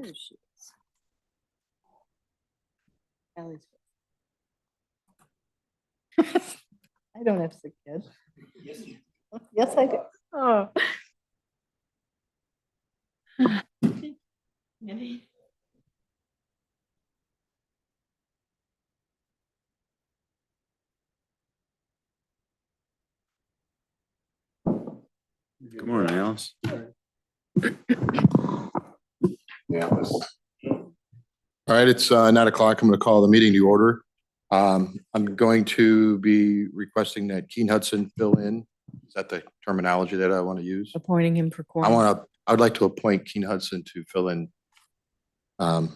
There she is. Allie's. I don't have sick kids. Yes, I do. Oh. Good morning, Alice. Yeah. All right, it's 9:00. I'm going to call the meeting to order. I'm going to be requesting that Keen Hudson fill in. Is that the terminology that I want to use? Appointing him for quorum. I would like to appoint Keen Hudson to fill in to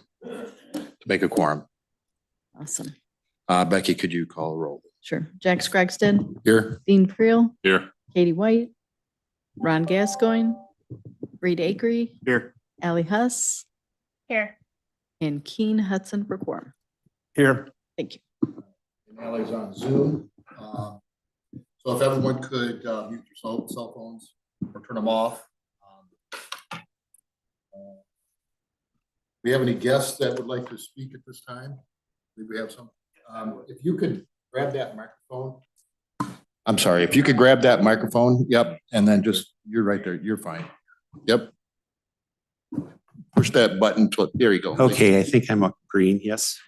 make a quorum. Awesome. Becky, could you call a roll? Sure. Jack Scragston, Here. Dean Creel, Here. Katie White, Ron Gascoigne, Reed Acree, Here. Allie Huss, Here. and Keen Hudson for quorum. Here. Thank you. And Allie's on Zoom. So if everyone could mute your cell phones or turn them off. We have any guests that would like to speak at this time? I think we have some. If you could grab that microphone. I'm sorry, if you could grab that microphone, yep, and then just, you're right there, you're fine. Yep. Push that button, there you go. Okay, I think I'm up green, yes.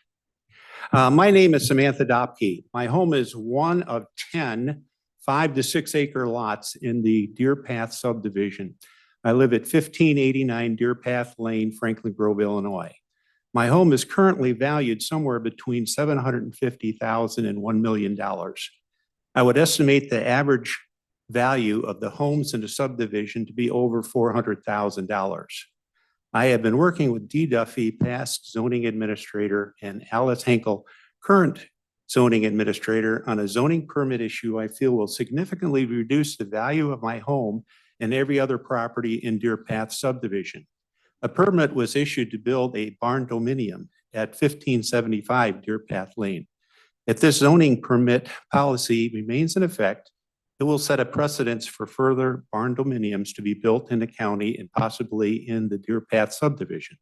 My name is Samantha Dopke. My home is one of 10 5 to 6 acre lots in the Deer Path subdivision. I live at 1589 Deer Path Lane, Franklin Grove, Illinois. My home is currently valued somewhere between $750,000 and $1 million. I would estimate the average value of the homes in the subdivision to be over $400,000. I have been working with D. Duffy, past zoning administrator, and Alice Henkel, current zoning administrator, on a zoning permit issue I feel will significantly reduce the value of my home and every other property in Deer Path subdivision. A permit was issued to build a barn dominium at 1575 Deer Path Lane. If this zoning permit policy remains in effect, it will set a precedence for further barn dominiums to be built in the county and possibly in the Deer Path subdivision.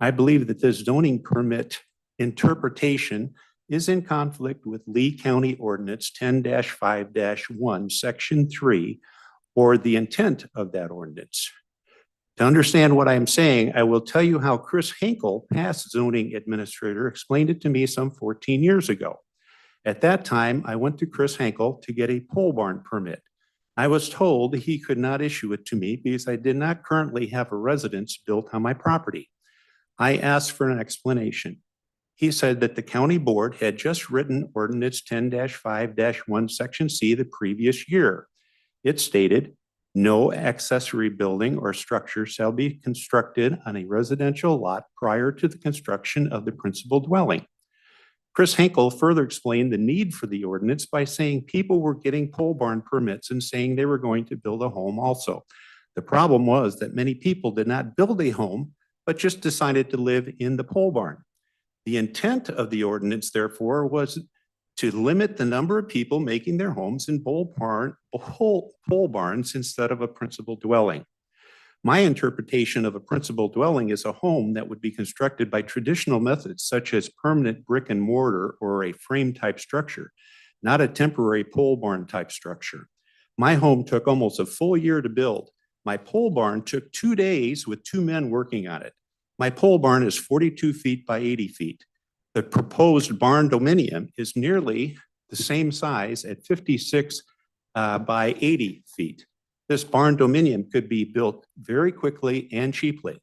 I believe that this zoning permit interpretation is in conflict with Lee County Ordinance 10-5-1, Section 3, or the intent of that ordinance. To understand what I'm saying, I will tell you how Chris Henkel, past zoning administrator, explained it to me some 14 years ago. At that time, I went to Chris Henkel to get a pole barn permit. I was told he could not issue it to me because I did not currently have a residence built on my property. I asked for an explanation. He said that the county board had just written ordinance 10-5-1 Section C the previous year. It stated, no accessory building or structure shall be constructed on a residential lot prior to the construction of the principal dwelling. Chris Henkel further explained the need for the ordinance by saying people were getting pole barn permits and saying they were going to build a home also. The problem was that many people did not build a home, but just decided to live in the pole barn. The intent of the ordinance, therefore, was to limit the number of people making their homes in pole barns instead of a principal dwelling. My interpretation of a principal dwelling is a home that would be constructed by traditional methods such as permanent brick and mortar or a frame type structure, not a temporary pole barn type structure. My home took almost a full year to build. My pole barn took 2 days with 2 men working on it. My pole barn is 42 feet by 80 feet. The proposed barn dominium is nearly the same size at 56 by 80 feet. This barn dominium could be built very quickly and cheaply.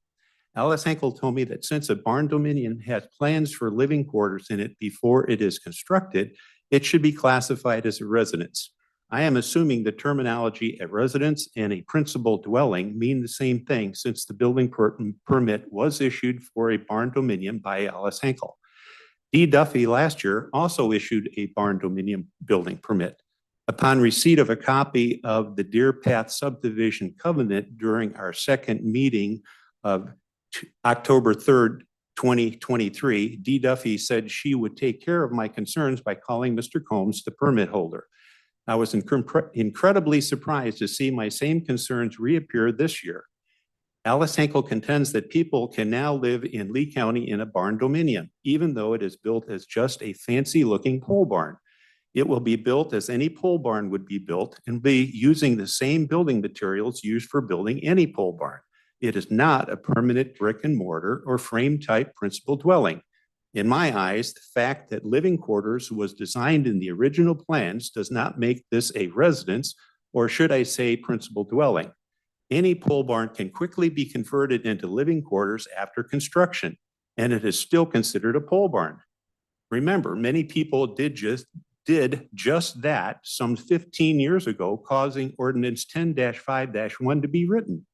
Alice Henkel told me that since a barn dominium has plans for living quarters in it before it is constructed, it should be classified as a residence. I am assuming the terminology a residence and a principal dwelling mean the same thing since the building permit was issued for a barn dominium by Alice Henkel. D. Duffy last year also issued a barn dominium building permit. Upon receipt of a copy of the Deer Path subdivision covenant during our second meeting of October 3rd, 2023, D. Duffy said she would take care of my concerns by calling Mr. Combs, the permit holder. I was incredibly surprised to see my same concerns reappear this year. Alice Henkel contends that people can now live in Lee County in a barn dominium, even though it is built as just a fancy-looking pole barn. It will be built as any pole barn would be built and be using the same building materials used for building any pole barn. It is not a permanent brick and mortar or frame-type principal dwelling. In my eyes, the fact that living quarters was designed in the original plans does not make this a residence, or should I say principal dwelling. Any pole barn can quickly be converted into living quarters after construction, and it is still considered a pole barn. Remember, many people did just that some 15 years ago, causing ordinance 10-5-1 to be written.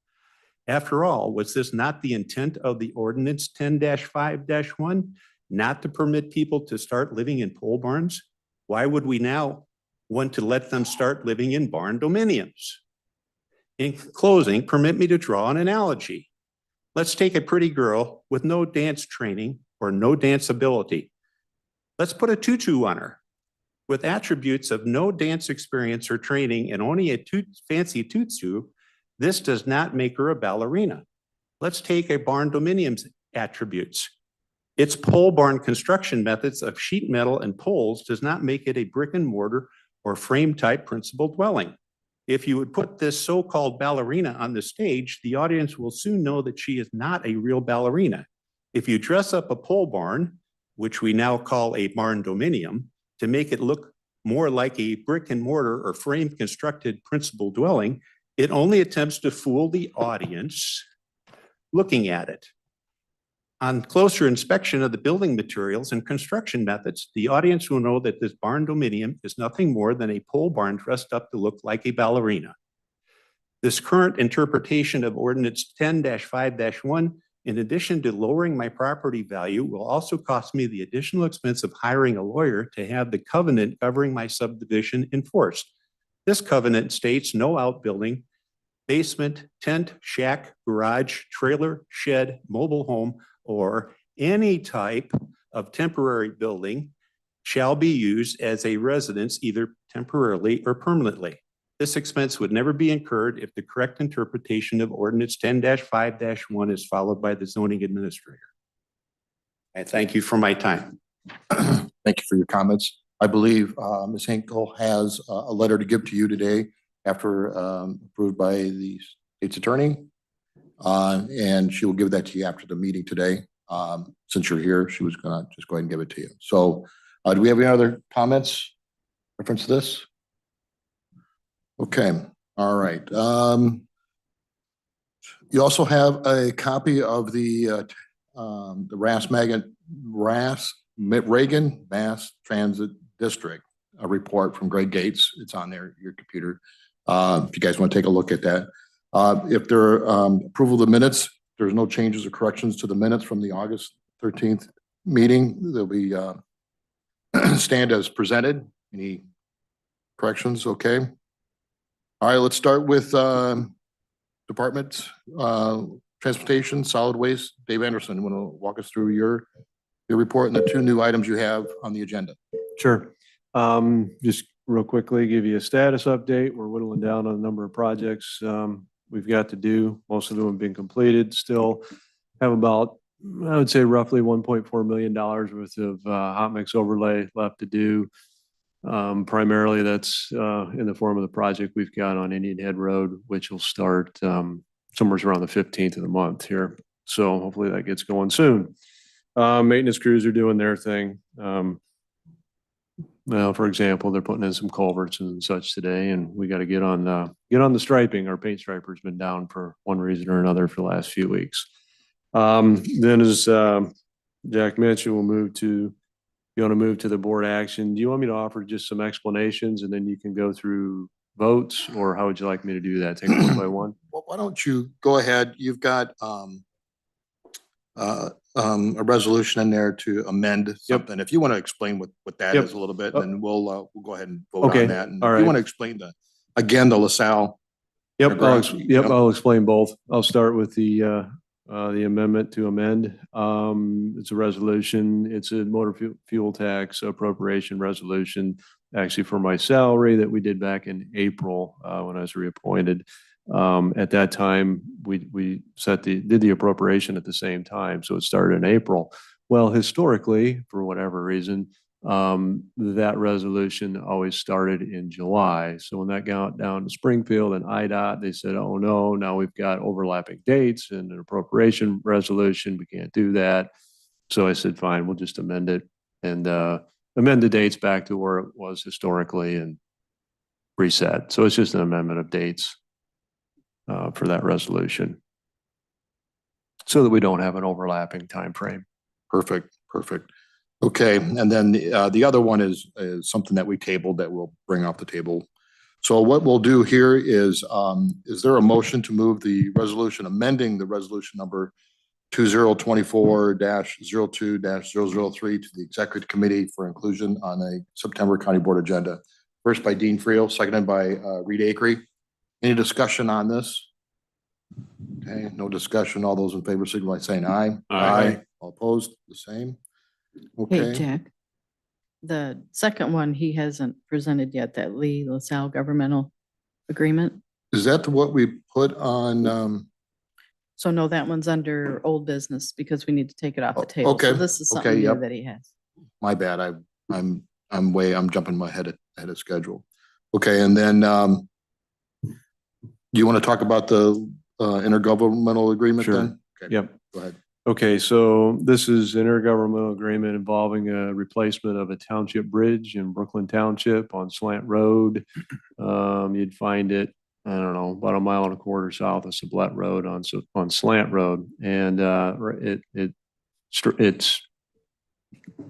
After all, was this not the intent of the ordinance 10-5-1? Not to permit people to start living in pole barns? Why would we now want to let them start living in barn dominiums? In closing, permit me to draw an analogy. Let's take a pretty girl with no dance training or no dance ability. Let's put a tutu on her. With attributes of no dance experience or training and only a fancy tutu, this does not make her a ballerina. Let's take a barn dominium's attributes. Its pole barn construction methods of sheet metal and poles does not make it a brick and mortar or frame type principal dwelling. If you would put this so-called ballerina on the stage, the audience will soon know that she is not a real ballerina. If you dress up a pole barn, which we now call a barn dominium, to make it look more like a brick and mortar or frame constructed principal dwelling, it only attempts to fool the audience looking at it. On closer inspection of the building materials and construction methods, the audience will know that this barn dominium is nothing more than a pole barn dressed up to look like a ballerina. This current interpretation of ordinance 10-5-1, in addition to lowering my property value, will also cost me the additional expense of hiring a lawyer to have the covenant covering my subdivision enforced. This covenant states no outbuilding, basement, tent, shack, garage, trailer, shed, mobile home, or any type of temporary building shall be used as a residence either temporarily or permanently. This expense would never be incurred if the correct interpretation of ordinance 10-5-1 is followed by the zoning administrator. I thank you for my time. Thank you for your comments. I believe Ms. Hinkle has a letter to give to you today after approved by the state's attorney. And she will give that to you after the meeting today. Since you're here, she was gonna just go ahead and give it to you. So do we have any other comments reference to this? Okay, all right. You also have a copy of the Reagan Mass Transit District, a report from Greg Gates. It's on there, your computer. If you guys want to take a look at that. If there are approval of the minutes, there's no changes or corrections to the minutes from the August 13th meeting. They'll be stand as presented. Any corrections? Okay. All right, let's start with Department Transportation, Solid Waste. Dave Anderson, you want to walk us through your report and the two new items you have on the agenda? Sure. Just real quickly, give you a status update. We're whittling down on a number of projects we've got to do. Most of them have been completed. Still have about, I would say, roughly $1.4 million worth of hot mix overlay left to do. Primarily that's in the form of the project we've got on Indian Head Road, which will start somewhere around the 15th of the month here. So hopefully that gets going soon. Maintenance crews are doing their thing. Well, for example, they're putting in some culverts and such today, and we got to get on the striping. Our paint striper's been down for one reason or another for the last few weeks. Then as Jack mentioned, you want to move to the board action. Do you want me to offer just some explanations and then you can go through votes, or how would you like me to do that? Take it one by one? Well, why don't you go ahead? You've got a resolution in there to amend something. If you want to explain what that is a little bit, then we'll go ahead and vote on that. And all if right. you want to explain the LaSalle. Yep, I'll explain both. I'll start with the amendment to amend. It's a resolution. It's a motor fuel tax appropriation resolution, actually for my salary that we did back in April when I was reappointed. At that time, we did the appropriation at the same time, so it started in April. Well, historically, for whatever reason, that resolution always started in July. So when that got down to Springfield and IDOT, they said, oh no, now we've got overlapping dates and an appropriation resolution. We can't do that. So I said, fine, we'll just amend it and amend the dates back to where it was historically and reset. So it's just an amendment of dates for that resolution so that we don't have an overlapping time frame. Perfect, perfect. Okay, and then the other one is something that we tabled that we'll bring off the table. So what we'll do here is there a motion to move the resolution amending the resolution number 2024-02-003 to the executive committee for inclusion on a September County Board agenda? First by Dean Friel, seconded by Rita Acree. Any discussion on this? Okay, no discussion. All those in favor signify by saying aye. Aye. All opposed, the same. Hey, Okay, Jack. The second one, he hasn't presented yet, that Lee LaSalle governmental agreement. is that what we put on? So no, that one's under old business because we need to take it off Oh, the table. So okay, this is okay, something new yep. that he has. My bad. I'm jumping ahead of schedule. Okay, and then do you want to talk about the intergovernmental agreement Sure. then? Okay, Yep. go ahead. Okay, so this is intergovernmental agreement involving a replacement of a township bridge in Brooklyn Township on Slant Road. You'd find it, I don't know, about 1.25 miles south of Sublette Road on Slant Road. And it's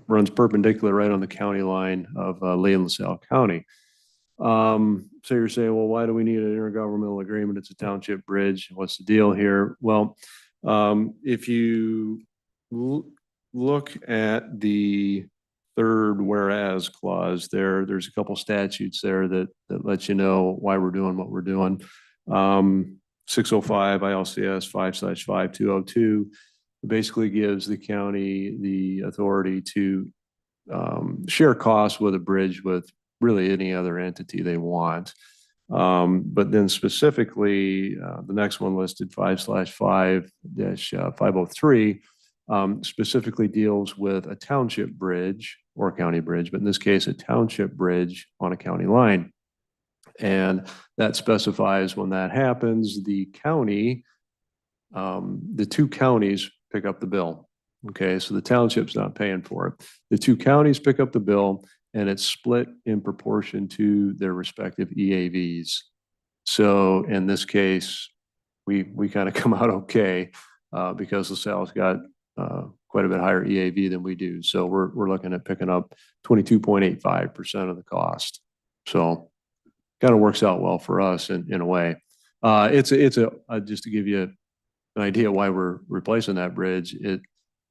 runs perpendicular right on the county line of Lee and LaSalle County. So you're saying, well, why do we need an intergovernmental agreement? It's a township bridge. What's the deal here? Well, if you look at the third whereas clause there's a couple statutes there that let you know why we're doing what we're doing. 605 ILCS 5/5202 basically gives the county the authority to share costs with a bridge with really any other entity they want. But then specifically, the next one listed 5/5-503 specifically deals with a township bridge or a county bridge, but in this case, a township bridge on a county line. And that specifies when that happens, the county, the two counties pick up the bill. Okay, so the township's not paying for it. The two counties pick up the bill and it's split in proportion to their respective EAVs. So in this case, we kind of come out okay because LaSalle's got quite a bit higher EAV than we do. So we're looking at picking up 22.85% of the cost. So kind of works out well for us in a way. It's just to give you an idea why we're replacing that bridge. It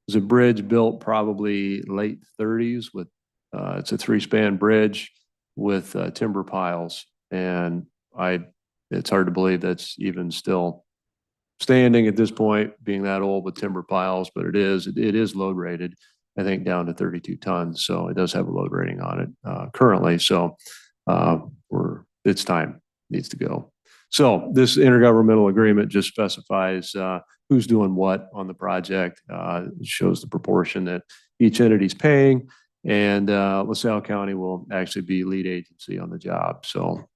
was a bridge built probably late 30s with it's a 3-span bridge with timber piles, and it's hard to believe that's even still standing at this point, being that old with timber piles, but it is load rated, I think down to 32 tons. So it does have a load rating on it currently. So it's time, needs to go. So this intergovernmental agreement just specifies who's doing what on the project. It shows the proportion that each entity's paying, and LaSalle County will actually be lead agency on the job. So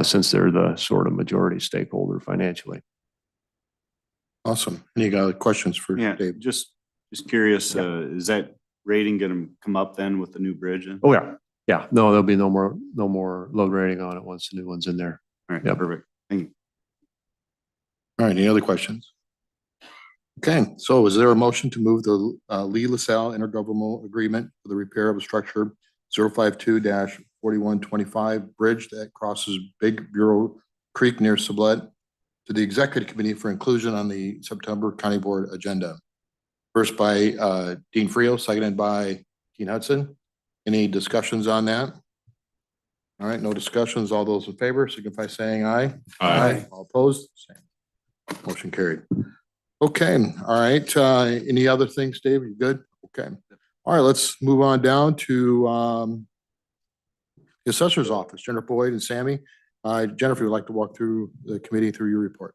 since they're the sort of majority stakeholder financially. Awesome. Any questions for Yeah, Dave? just curious, is that rating gonna come up then with the new bridge? Oh, yeah. Yeah. No, there'll be no more load rating on it once the new one's in there. All right, Yeah. perfect. Thank you. All right, any other questions? Okay, so is there a motion to move the Lee LaSalle intergovernmental agreement for the repair of a structure 052-4125 bridge that crosses Big Bureau Creek near Sublette to the executive committee for inclusion on the September County Board agenda? First by Dean Friel, seconded by Dean Hudson. Any discussions on that? All right, no discussions. All those in favor signify saying aye. Aye. All opposed? Same. Motion carried. Okay, all right. Any other things, Dave? You good? Okay. All right, let's move on down to the assessor's office. Jennifer Boyd and Sammy. Jennifer would like to walk through the committee through your report.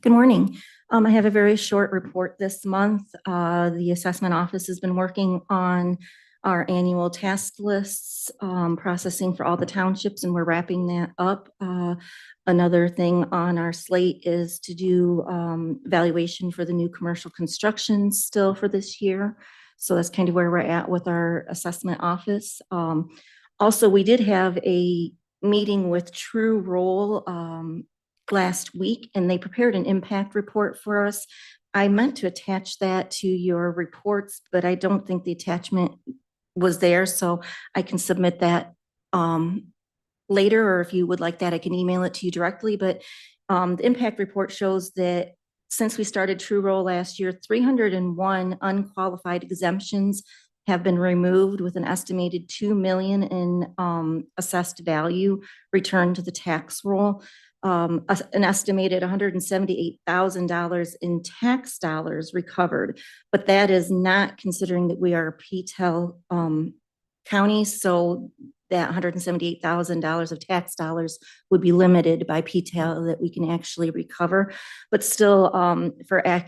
Good morning. I have a very short report this month. The assessment office has been working on our annual task lists, processing for all the townships, and we're wrapping that up. Another thing on our slate is to do valuation for the new commercial construction still for this year. So that's kind of where we're at with our assessment office. Also, we did have a meeting with True Roll last week, and they prepared an impact report for us. I meant to attach that to your reports, but I don't think the attachment was there, so I can submit that later, or if you would like that, I can email it to you directly. But the impact report shows that since we started True Roll last year, 301 unqualified exemptions have been removed, with an estimated 2 million in assessed value returned to the tax roll. An estimated $178,000 in tax dollars recovered, but that is not considering that we are a PTEL county, so that $178,000 of tax dollars would be limited by PTEL that we can actually recover. But still, for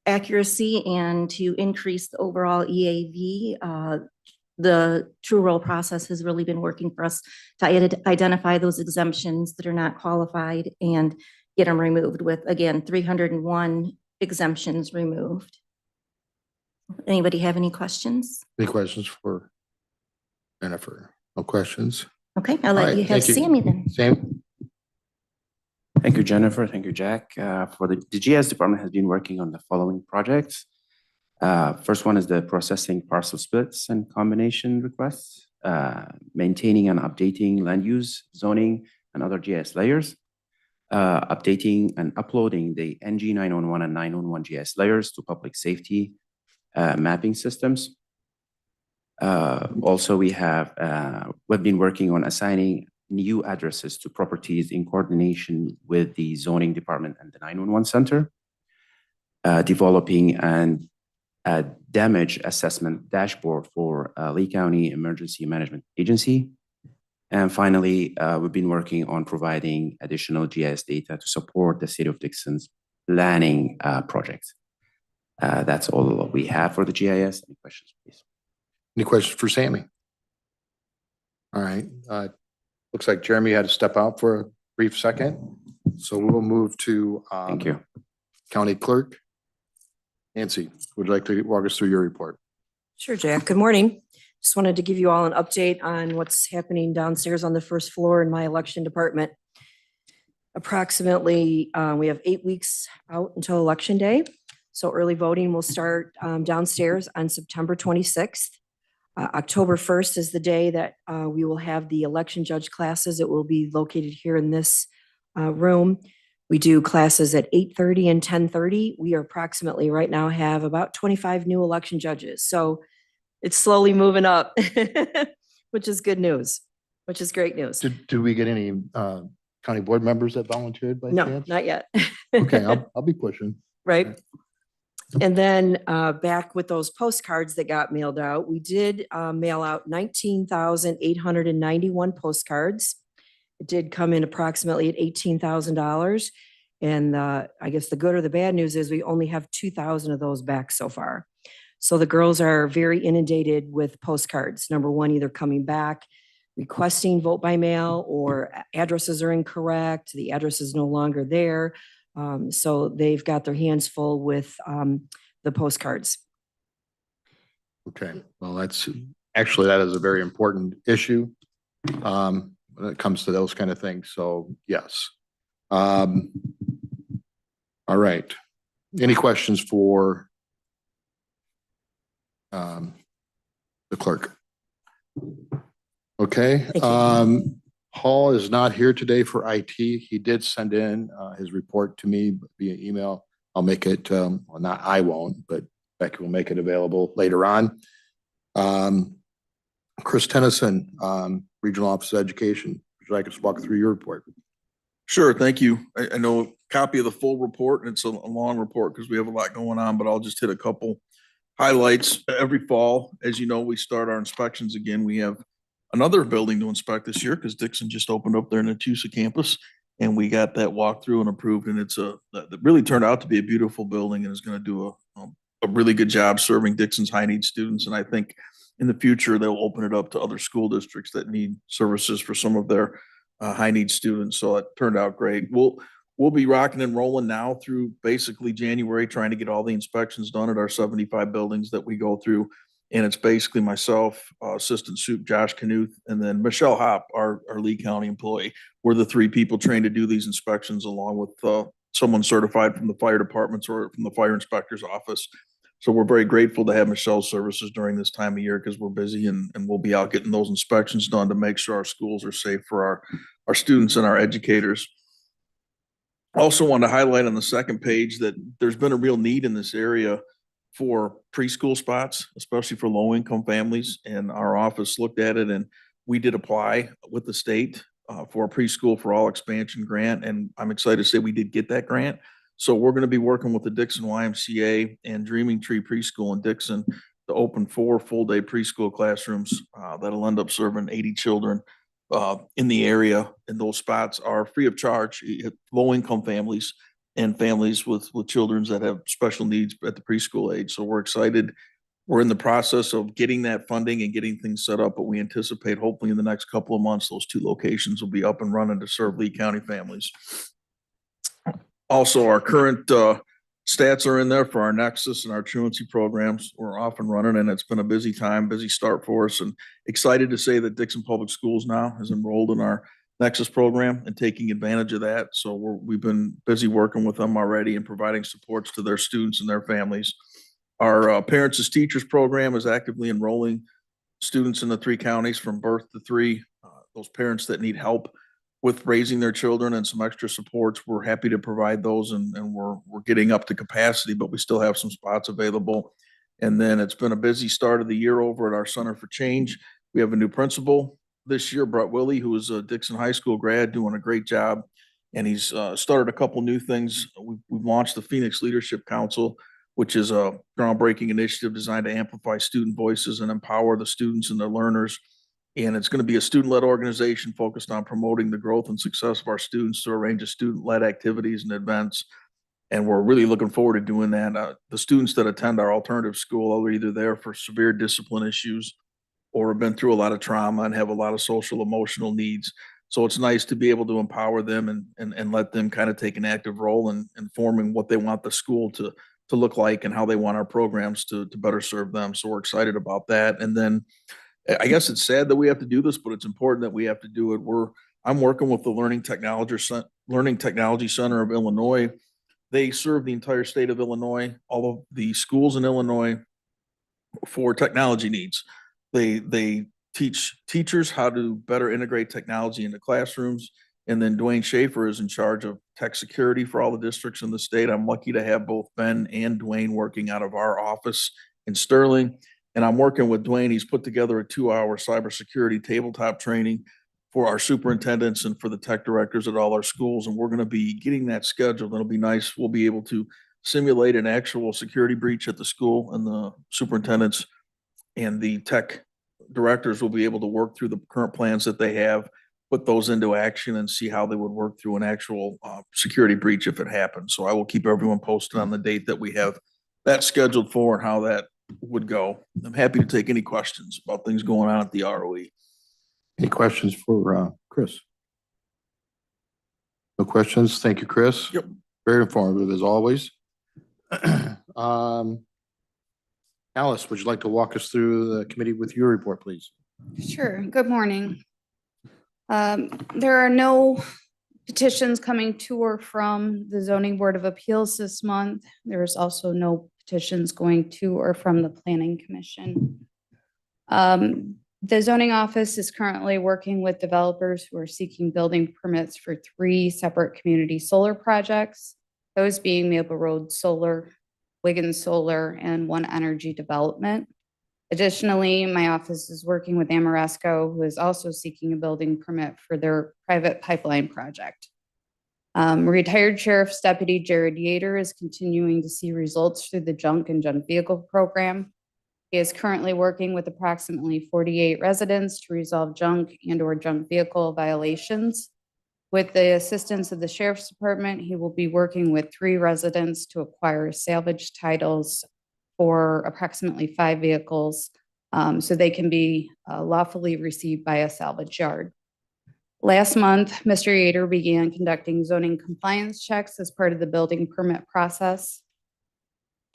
accuracy and to increase the overall EAV, the True Roll process has really been working for us to identify those exemptions that are not qualified and get them removed, with, again, 301 exemptions removed. Anybody have any questions? Any questions for Jennifer? No questions? Okay, I'll All let right, you have thank you. Sammy then. Sam? Thank you, Jennifer. Thank you, Jack. For the GIS department has been working on the following projects. First one is the processing parcel splits and combination requests, maintaining and updating land use, zoning, and other GIS layers, updating and uploading the NG 911 and 911 GIS layers to public safety mapping systems. Also, we've been working on assigning new addresses to properties in coordination with the zoning department and the 911 center, developing a damage assessment dashboard for Lee County Emergency Management Agency. And finally, we've been working on providing additional GIS data to support the City of Dixon's planning project. That's all we have for the GIS. Any questions, please? Any questions for Sammy? All right. Looks like Jeremy had to step out for a brief second. So we'll move to Thank you. County Clerk. Nancy, would you like to walk us through your report? Sure, Jack. Good morning. Just wanted to give you all an update on what's happening downstairs on the first floor in my election department. Approximately, we have 8 weeks out until Election Day. So early voting will start downstairs on September 26th. October 1st is the day that we will have the election judge classes. It will be located here in this room. We do classes at 8:30 and 10:30. We are approximately right now have about 25 new election judges. So it's slowly moving up, which is good news, which is great news. Did we get any county board members that volunteered by No, chance? not yet. Okay, I'll be pushing. Right. And then back with those postcards that got mailed out, we did mail out 19,891 postcards. It did come in approximately at $18,000. And I guess the good or the bad news is we only have 2,000 of those back so far. So the girls are very inundated with postcards. Number one, either coming back, requesting vote by mail, or addresses are incorrect. The address is no longer there. So they've got their hands full with the postcards. Okay, well, that is a very important issue when it comes to those kind of things. So yes. All right. Any questions for the clerk? Okay. Thank you. Paul is not here today for IT. He did send in his report to me via email. I'll make it, well, not I won't, but Becky will make it available later on. Chris Tennyson, Regional Office of Education. Would you like us to walk through your report? Sure, thank you. I know a copy of the full report, and it's a long report because we have a lot going on, but I'll just hit a couple highlights. Every fall, as you know, we start our inspections again. We have another building to inspect this year because Dixon just opened up their Natusa campus. And we got that walkthrough and approved, and that really turned out to be a beautiful building and is going to do a really good job serving Dixon's high need students. And I think in the future, they'll open it up to other school districts that need services for some of their high need students. So it turned out great. We'll be rocking and rolling now through basically January, trying to get all the inspections done at our 75 buildings that we go through. And it's basically myself, Assistant Soup Josh Knuth, and then Michelle Hop, our Lee County employee. We're the three people trained to do these inspections along with someone certified from the fire departments or from the fire inspector's office. So we're very grateful to have Michelle's services during this time of year because we're busy and we'll be out getting those inspections done to make sure our schools are safe for our students and our educators. Also want to highlight on the second page that there's been a real need in this area for preschool spots, especially for low income families. And our office looked at it and we did apply with the state for a preschool for all expansion grant. And I'm excited to say we did get that grant. So we're going to be working with the Dixon YMCA and Dreaming Tree Preschool in Dixon to open 4 full-day preschool classrooms that'll end up serving 80 children in the area. And those spots are free of charge, low-income families and families with children that have special needs at the preschool age. So we're excited. We're in the process of getting that funding and getting things set up, but we anticipate hopefully in the next couple of months, those 2 locations will be up and running to serve Lee County families. Also, our current stats are in there for our Nexus and our truancy programs. We're off and running, and it's been a busy time, busy start for us, and excited to say that Dixon Public Schools now is enrolled in our Nexus program and taking advantage of that. So we've been busy working with them already and providing supports to their students and their families. Our Parents as Teachers program is actively enrolling students in the 3 counties from birth to 3. Those parents that need help with raising their children and some extra supports, we're happy to provide those, and we're getting up to capacity, but we still have some spots available. And then it's been a busy start of the year over at our Center for Change. We have a new principal this year, Brett Willie, who is a Dixon High School grad, doing a great job. And he's started a couple new things. We've launched the Phoenix Leadership Council, which is a groundbreaking initiative designed to amplify student voices and empower the students and their learners. And it's going to be a student-led organization focused on promoting the growth and success of our students through a range of student-led activities and events. And we're really looking forward to doing that. The students that attend our alternative school are either there for severe discipline issues or have been through a lot of trauma and have a lot of social emotional needs. So it's nice to be able to empower them and let them kind of take an active role in forming what they want the school to look like and how they want our programs to better serve them. So we're excited about that. And then I guess it's sad that we have to do this, but it's important that we have to do it. I'm working with the Learning Technology Center of Illinois. They serve the entire state of Illinois, all of the schools in Illinois for technology needs. They teach teachers how to better integrate technology into classrooms. And then Dwayne Schaefer is in charge of tech security for all the districts in the state. I'm lucky to have both Ben and Dwayne working out of our office in Sterling. And I'm working with Dwayne. He's put together a 2-hour cybersecurity tabletop training for our superintendents and for the tech directors at all our schools. And we're going to be getting that scheduled. It'll be nice. We'll be able to simulate an actual security breach at the school, and the superintendents and the tech directors will be able to work through the current plans that they have, put those into action, and see how they would work through an actual security breach if it happens. So I will keep everyone posted on the date that we have that scheduled for and how that would go. I'm happy to take any questions about things going on at the ROE. Any questions for Chris? No questions. Thank you, Chris. Yep. Very informative as always. Alice, would you like to walk us through the committee with your report, please? Sure. Good morning. There are no petitions coming to or from the Zoning Board of Appeals this month. There is also no petitions going to or from the Planning Commission. The zoning office is currently working with developers who are seeking building permits for 3 separate community solar projects, those being Maple Road Solar, Wiggins Solar, and One Energy Development. Additionally, my office is working with Amoresco, who is also seeking a building permit for their private pipeline project. Retired Sheriff's Deputy Jared Yater is continuing to see results through the junk and junk vehicle program. He is currently working with approximately 48 residents to resolve junk and/or junk vehicle violations. With the assistance of the Sheriff's Department, he will be working with 3 residents to acquire salvage titles for approximately 5 vehicles, so they can be lawfully received by a salvage yard. Last month, Mr. Yater began conducting zoning compliance checks as part of the building permit process.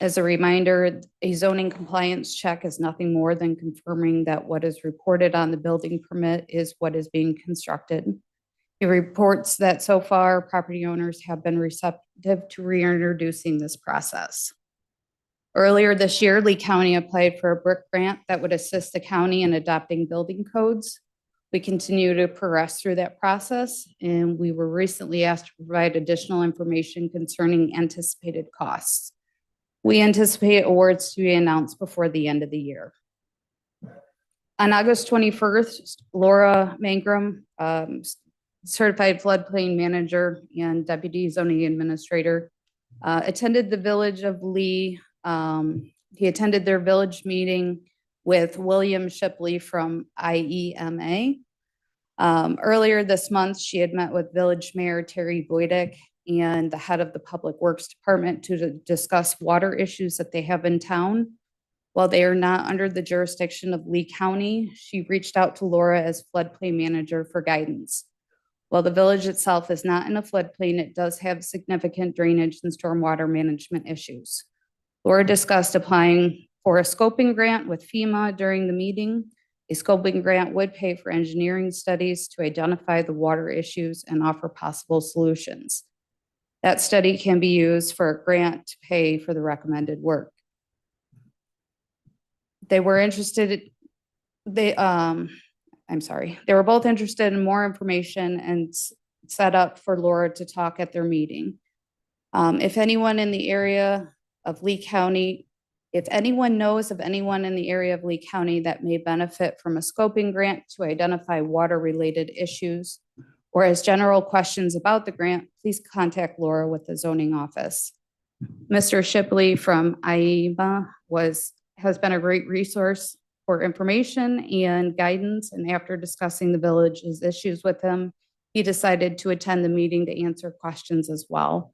As a reminder, a zoning compliance check is nothing more than confirming that what is reported on the building permit is what is being constructed. He reports that so far, property owners have been receptive to reintroducing this process. Earlier this year, Lee County applied for a BRIC grant that would assist the county in adopting building codes. We continue to progress through that process, and we were recently asked to provide additional information concerning anticipated costs. We anticipate awards to be announced before the end of the year. On August 21st, Laura Mangrum, certified floodplain manager and deputy zoning administrator, attended the village of Lee. He attended their village meeting with William Shipley from IEMA. Earlier this month, she had met with Village Mayor Terry Boydick and the head of the Public Works Department to discuss water issues that they have in town. While they are not under the jurisdiction of Lee County, she reached out to Laura as floodplain manager for guidance. While the village itself is not in a floodplain, it does have significant drainage and stormwater management issues. Laura discussed applying for a scoping grant with FEMA during the meeting. A scoping grant would pay for engineering studies to identify the water issues and offer possible solutions. That study can be used for a grant to pay for the recommended work. They were interested, they were both interested in more information and set up for Laura to talk at their meeting. If anyone in the area of Lee County, if anyone knows of anyone in the area of Lee County that may benefit from a scoping grant to identify water-related issues or has general questions about the grant, please contact Laura with the zoning office. Mr. Shipley from IEMA has been a great resource for information and guidance, and after discussing the village's issues with him, he decided to attend the meeting to answer questions as well.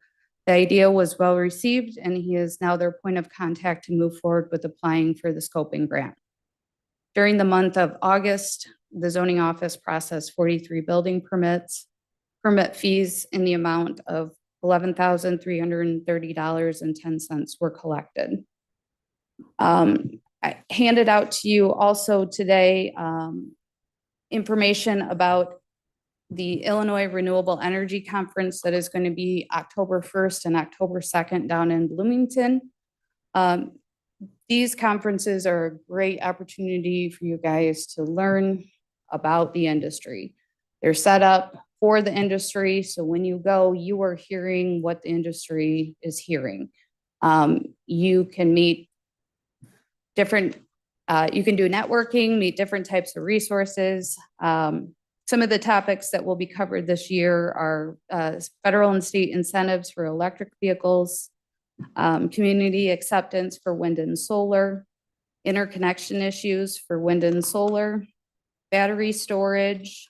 The idea was well received, and he is now their point of contact to move forward with applying for the scoping grant. During the month of August, the zoning office processed 43 building permits. Permit fees in the amount of $11,330.10 were collected. I handed out to you also today information about the Illinois Renewable Energy Conference that is going to be October 1st and October 2nd down in Bloomington. These conferences are a great opportunity for you guys to learn about the industry. They're set up for the industry, so when you go, you are hearing what the industry is hearing. You can meet different, you can do networking, meet different types of resources. Some of the topics that will be covered this year are federal and state incentives for electric vehicles, community acceptance for wind and solar, interconnection issues for wind and solar, battery storage,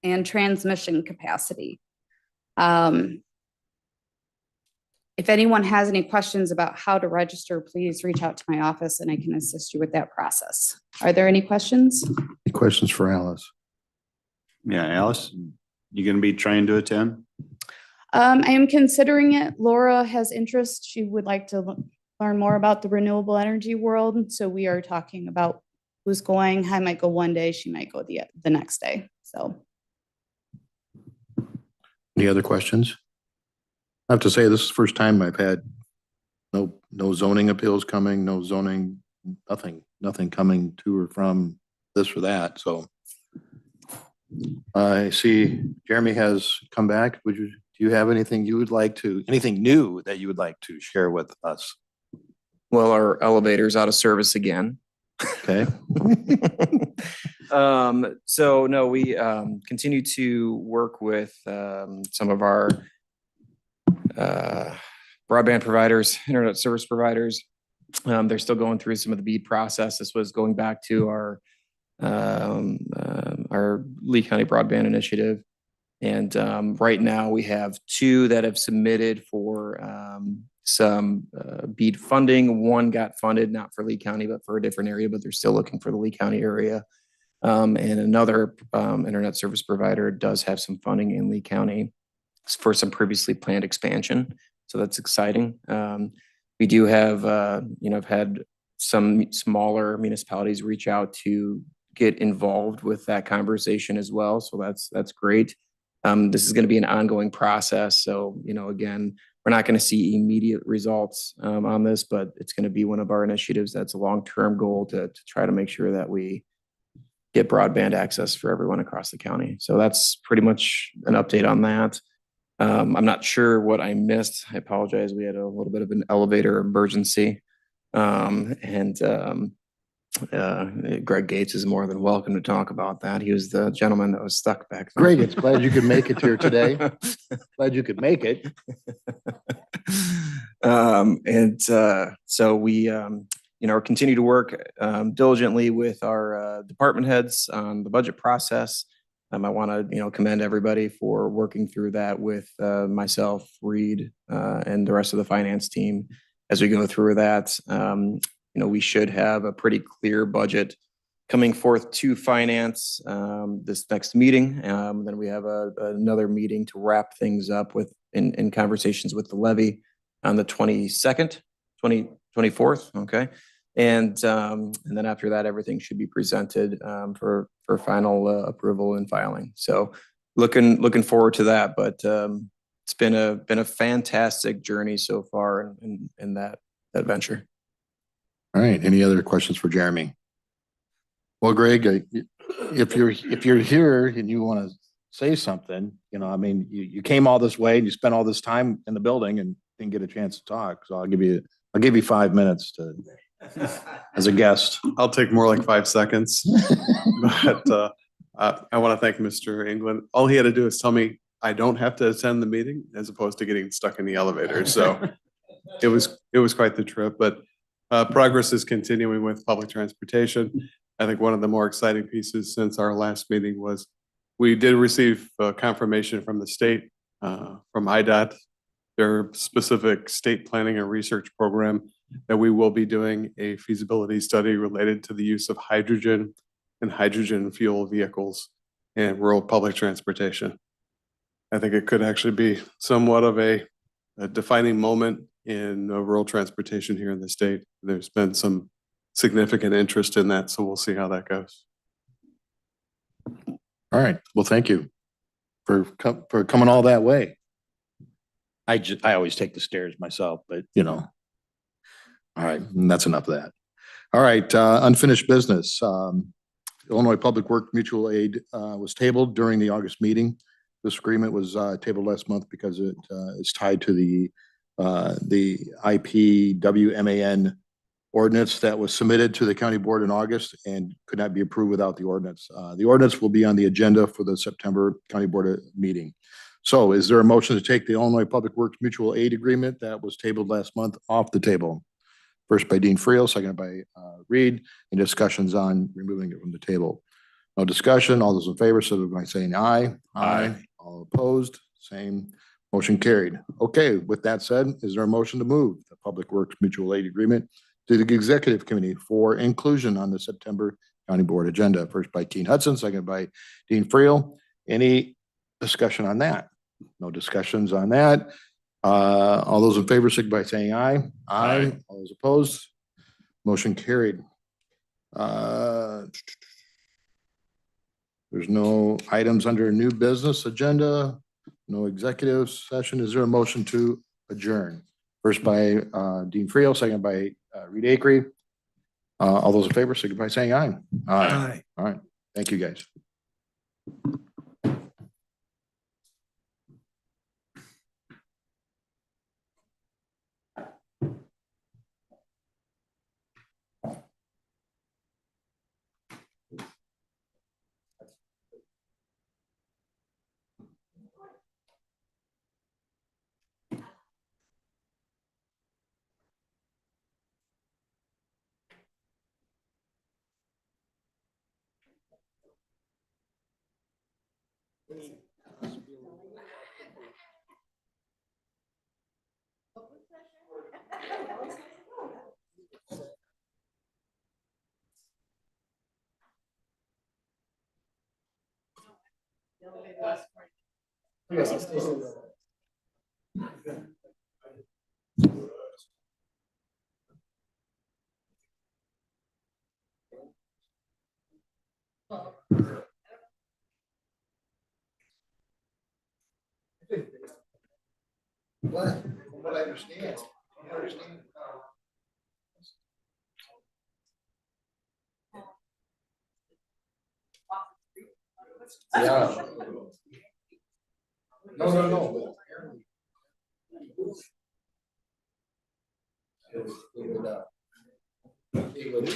and transmission capacity. If anyone has any questions about how to register, please reach out to my office and I can assist you with that process. Are there any questions? Any questions for Alice? Yeah, Alice, you gonna be trying to attend? I am considering it. Laura has interest. She would like to learn more about the renewable energy world. So we are talking about who's going. I might go one day. She might go the next day. So. Any other questions? I have to say, this is the first time I've had no zoning appeals coming, no zoning, nothing coming to or from this or that, so. I see Jeremy has come back. Do you have anything you would like to, anything new that you would like to share with us? Well, our elevator's out of service again. Okay. So no, we continue to work with some of our broadband providers, internet service providers, They're still going through some of the BEAD process. This was going back to our Lee County Broadband Initiative. And right now we have 2 that have submitted for some BEAD funding. One got funded, not for Lee County, but for a different area, but they're still looking for the Lee County area. And another internet service provider does have some funding in Lee County for some previously planned expansion. So that's exciting. We do have, I've had some smaller municipalities reach out to get involved with that conversation as well. So that's great. This is going to be an ongoing process. So, again, we're not going to see immediate results on this, but it's going to be one of our initiatives. That's a long-term goal to try to make sure that we get broadband access for everyone across the county. So that's pretty much an update on that. I'm not sure what I missed. I apologize. We had a little bit of an elevator emergency. Greg Gates is more than welcome to talk about that. He was the gentleman that was stuck back there. Greg, it's glad you could make it here today. Glad you could make it. So we, continue to work diligently with our department heads on the budget process. I want to, commend everybody for working through that with myself, Reed, and the rest of the finance team as we go through that. We should have a pretty clear budget coming forth to finance this next meeting. Then we have another meeting to wrap things up with in conversations with the levy on the 22nd, 24th. Okay. And then after that, everything should be presented for final approval and filing. So looking forward to that. But it's been a fantastic journey so far in that venture. All right. Any other questions for Jeremy? Well, Greg, if you're here and you want to say something, you came all this way and you spent all this time in the building and didn't get a chance to talk. So I'll give you 5 minutes as a guest. I'll take more like 5 seconds. But I want to thank Mr. England. All he had to do is tell me I don't have to attend the meeting as opposed to getting stuck in the elevator. So it was quite the trip, but progress is continuing with public transportation. I think one of the more exciting pieces since our last meeting was we did receive confirmation from the state, from IDOT, their specific state planning and research program, that we will be doing a feasibility study related to the use of hydrogen and hydrogen fuel vehicles in rural public transportation. I think it could actually be somewhat of a defining moment in rural transportation here in the state. There's been some significant interest in that, so we'll see how that goes. All right. Well, thank you for coming all that way. I always take the stairs myself, but all right, and that's enough of that. All right, unfinished business. Illinois Public Works Mutual Aid was tabled during the August meeting. This agreement was tabled last month because it is tied to the IPWMAN ordinance that was submitted to the county board in August and could not be approved without the ordinance. The ordinance will be on the agenda for the September county board meeting. So is there a motion to take the Illinois Public Works Mutual Aid Agreement that was tabled last month off the table? First by Dean Friel, seconded by Reed. Any discussions on removing it from the table? No discussion. All those in favor, so by saying aye. Aye. All opposed, same. Motion carried. Okay, with that said, is there a motion to move the Public Works Mutual Aid Agreement to the Executive Committee for inclusion on the September County Board agenda? First by Keene Hudson, seconded by Dean Friel. Any discussion on that? No discussions on that. All those in favor, signify by saying aye. Aye. All those opposed, motion carried. There's no items under new business agenda, no executive session. Is there a motion to adjourn? First by Dean Friel, second by Reed Acree. All those in favor, signify by saying aye. Aye. All right. Thank you, guys. What? From what I understand. I understand. Yeah. No, no, no. But apparently- It would,